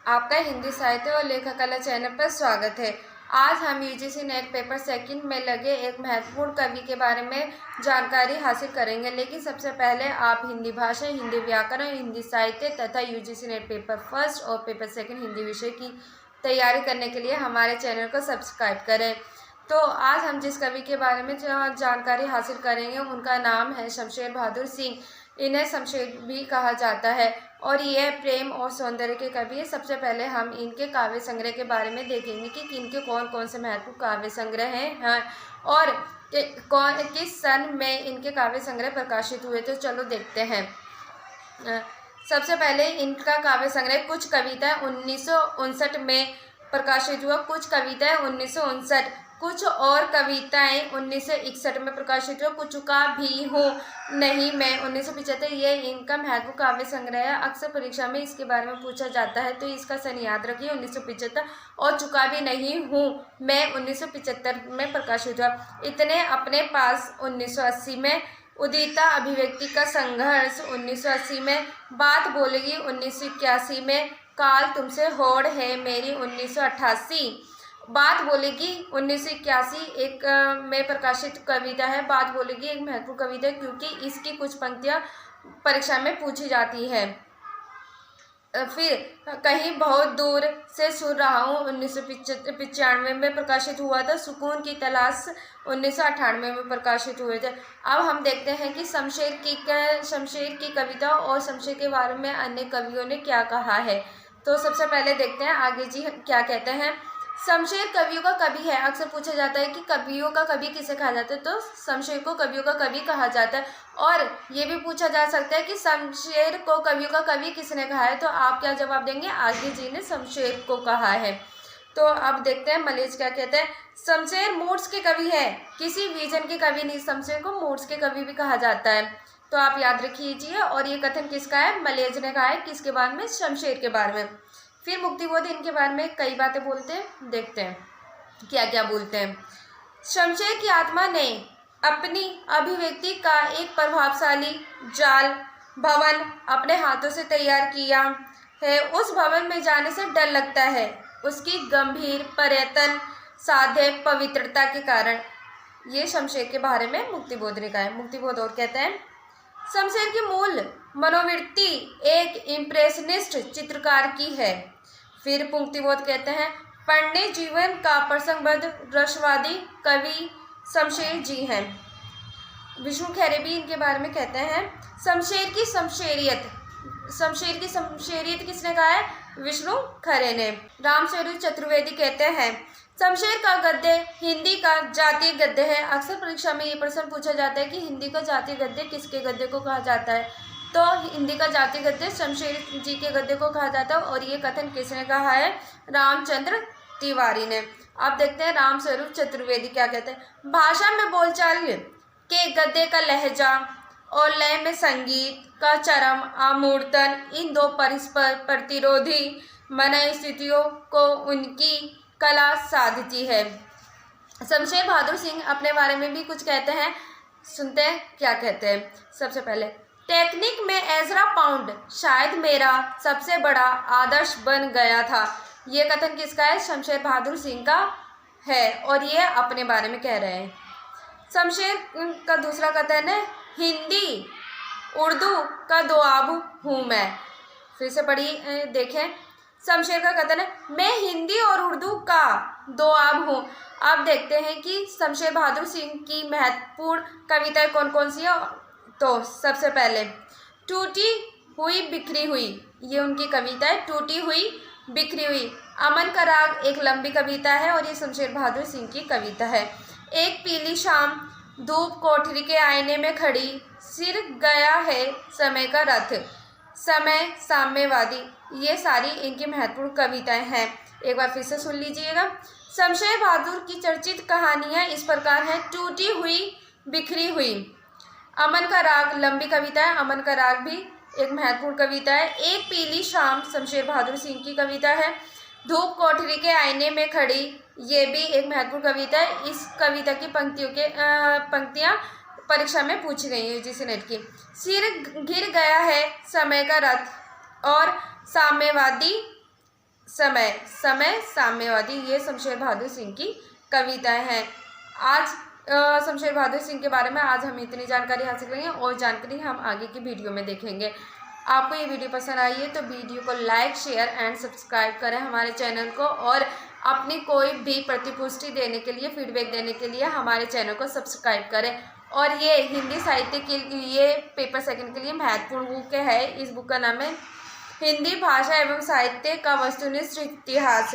आपका हिंदी साहित्य और लेखक कला चैनल पर स्वागत है। आज हम यूजीसी नेट पेपर सेकंड में लगे एक महत्वपूर्ण कवि के बारे में जानकारी हासिल करेंगे, लेकिन सबसे पहले आप हिंदी भाषा, हिंदी व्याकरण, हिंदी साहित्य तथा यूजीसी नेट पेपर फर्स्ट और पेपर सेकंड हिंदी विषय की तैयारी करने के लिए हमारे चैनल को सब्सक्राइब करें। तो आज हम जिस कवि के बारे में जानकारी हासिल करेंगे उनका नाम है शमशेर बहादुर सिंह। इन्हें शमशेर भी कहा जाता है और यह प्रेम और सौंदर्य के कवि है। सबसे पहले हम इनके काव्य संग्रह के बारे में देखेंगे कि इनके कौन कौन से महत्वपूर्ण काव्य संग्रह हैं और किस सन में इनके काव्य संग्रह प्रकाशित हुए। तो चलो देखते हैं। सबसे पहले इनका काव्य संग्रह कुछ कविताएं 1959 में प्रकाशित हुआ, कुछ कविताएं 1959, कुछ और कविताएं 1961 में प्रकाशित हुआ, कुछ का भी हूँ नहीं मैं 1975। ये इनका महत्वपूर्ण काव्य संग्रह है। अक्सर परीक्षा में इसके बारे में पूछा जाता है, तो इसका सन याद रखिए 1975। और चुका भी नहीं हूँ मैं 1975 में प्रकाशित हुआ। इतने अपने पास 1980 में, उदिता अभिव्यक्ति का संघर्ष 1980 में, बात बोलेगी 1981 में, काल तुमसे होड़ है मेरी 1988। बात बोलेगी 1981 एक में प्रकाशित कविता है। बात बोलेगी एक महत्वपूर्ण कविता है क्योंकि इसकी कुछ पंक्तियां परीक्षा में पूछी जाती है। फिर कहीं बहुत दूर से सुन रहा हूँ 1995 में प्रकाशित हुआ था। सुकून की तलाश 1998 में प्रकाशित हुए थे। अब हम देखते हैं कि शमशेर की कविता और शमशेर के बारे में अन्य कवियों ने क्या कहा है। तो सबसे पहले देखते हैं आगे जी क्या कहते हैं। शमशेर कवियों का कवि है। अक्सर पूछा जाता है कि कवियों का कवि किसे कहा जाता है, तो शमशेर को कवियों का कवि कहा जाता है। और ये भी पूछा जा सकता है कि शमशेर को कवियों का कवि किसने कहा है, तो आप क्या जवाब देंगे, आगे जी ने शमशेर को कहा है। तो अब देखते हैं मलेज क्या कहते हैं। शमशेर मूड्स के कवि है, किसी विजन के कवि नहीं। शमशेर को मूड्स के कवि भी कहा जाता है, तो आप याद रखिए। और ये कथन किसका है, मलेज ने कहा है। किसके बारे में, शमशेर के बारे में। फिर मुक्तिबोध इनके बारे में कई बातें बोलते हैं, देखते हैं क्या क्या बोलते हैं। शमशेर की आत्मा ने अपनी अभिव्यक्ति का एक प्रभावशाली जाल भवन अपने हाथों से तैयार किया है। उस भवन में जाने से डर लगता है उसकी गंभीर पर्यटन साध्य पवित्रता के कारण। ये शमशेर के बारे में मुक्तिबोध ने कहा है। मुक्तिबोध और कहते हैं, शमशेर की मूल मनोवृत्ति एक इम्प्रेशनिस्ट चित्रकार की है। फिर मुक्तिबोध कहते हैं, पढ़ने जीवन का प्रसंगबद्ध रसवादी कवि शमशेर जी हैं। विष्णु खैरे भी इनके बारे में कहते हैं, शमशेर की शमशेरियत किसने कहा है, विष्णु खैरे ने। रामस्वरूप चतुर्वेदी कहते हैं, शमशेर का गद्य हिंदी का जातीय गद्य है। अक्सर परीक्षा में ये प्रश्न पूछा जाता है कि हिंदी का जातीय गद्य किसके गद्य को कहा जाता है, तो हिंदी का जातीय गद्य शमशेर जी के गद्य को कहा जाता है। और ये कथन किसने कहा है, रामचंद्र तिवारी ने। अब देखते हैं रामस्वरूप चतुर्वेदी क्या कहते हैं। भाषा में बोलचाल के गद्य का लहजा और लय में संगीत का चरम आमूर्तन, इन दो परस्पर प्रतिरोधी मन स्थितियों को उनकी कला साधती है। शमशेर बहादुर सिंह अपने बारे में भी कुछ कहते हैं, सुनते हैं क्या कहते हैं। सबसे पहले, टेक्निक में एजरा पाउंड शायद मेरा सबसे बड़ा आदर्श बन गया था। ये कथन किसका है, शमशेर बहादुर सिंह का है और ये अपने बारे में कह रहे हैं। शमशेर का दूसरा कथन है, हिंदी उर्दू का दोआब हूँ मैं। फिर से पढ़िए देखें। शमशेर का कथन है, मैं हिंदी और उर्दू का दोआब हूँ। अब देखते हैं कि शमशेर बहादुर सिंह की महत्वपूर्ण कविताएं कौन कौन सी है। तो सबसे पहले, टूटी हुई बिखरी हुई, ये उनकी कविता है, टूटी हुई बिखरी हुई। अमन का राग एक लंबी कविता है और ये शमशेर बहादुर सिंह की कविता है। एक पीली शाम, धूप कोठरी के आईने में खड़ी, सिर गया है समय का रथ, समय साम्यवादी, ये सारी इनकी महत्वपूर्ण कविताएं हैं। एक बार फिर से सुन लीजिएगा। शमशेर बहादुर की चर्चित कहानियां इस प्रकार हैं, टूटी हुई बिखरी हुई, अमन का राग लंबी कविता है, अमन का राग भी एक महत्वपूर्ण कविता है। एक पीली शाम शमशेर बहादुर सिंह की कविता है। धूप कोठरी के आईने में खड़ी, ये भी एक महत्वपूर्ण कविता है। इस कविता की पंक्तियां परीक्षा में पूछी गई है यूजीसी नेट की। सिर घिर गया है समय का रथ और साम्यवादी समय समय साम्यवादी, ये शमशेर बहादुर सिंह की कविताएं हैं। आज शमशेर बहादुर सिंह के बारे में आज हम इतनी जानकारी हासिल करेंगे और जानकारी हम आगे की वीडियो में देखेंगे। आपको ये वीडियो पसंद आई है तो वीडियो को लाइक, शेयर एंड सब्सक्राइब करें हमारे चैनल को, और अपनी कोई भी प्रतिपुष्टि देने के लिए, फीडबैक देने के लिए हमारे चैनल को सब्सक्राइब करें। और ये हिंदी साहित्य के लिए पेपर सेकंड के लिए महत्वपूर्ण बुक है। इस बुक का नाम है हिंदी भाषा एवं साहित्य का वस्तुनिष्ठ इतिहास।